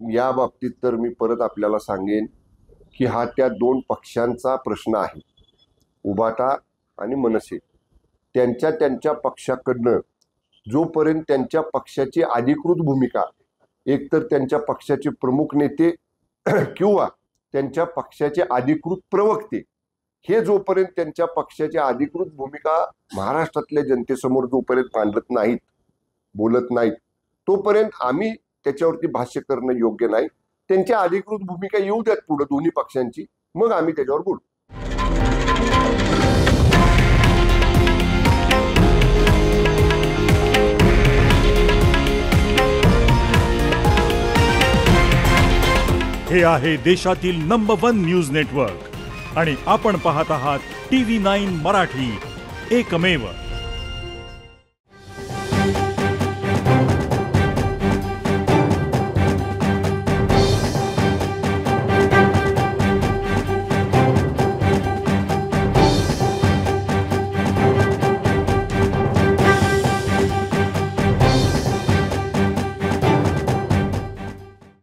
या बाबतीत तर मी परत आपल्याला सांगेन की हा त्या दोन पक्षांचा प्रश्न आहे, उभाटा आणि मनसे। त्यांच्या त्यांच्या पक्षाकडनं जोपर्यंत त्यांच्या पक्षाची अधिकृत भूमिका, एकतर त्यांच्या पक्षाचे प्रमुख नेते किंवा त्यांच्या पक्षाचे अधिकृत प्रवक्ते, हे जोपर्यंत त्यांच्या पक्षाची अधिकृत भूमिका महाराष्ट्रातल्या जनतेसमोर जोपर्यंत मांडत नाहीत, बोलत नाहीत, तोपर्यंत आम्ही त्याच्यावरती भाष्य करणं योग्य नाही। त्यांची अधिकृत भूमिका येऊ द्यात पुढे दोन्ही पक्षांची, मग आम्ही त्याच्यावर बोलू। हे आहे देशातील नंबर 1 न्यूज नेटवर्क आणि आपण पाहत आहात TV9 मराठी, एकमेव।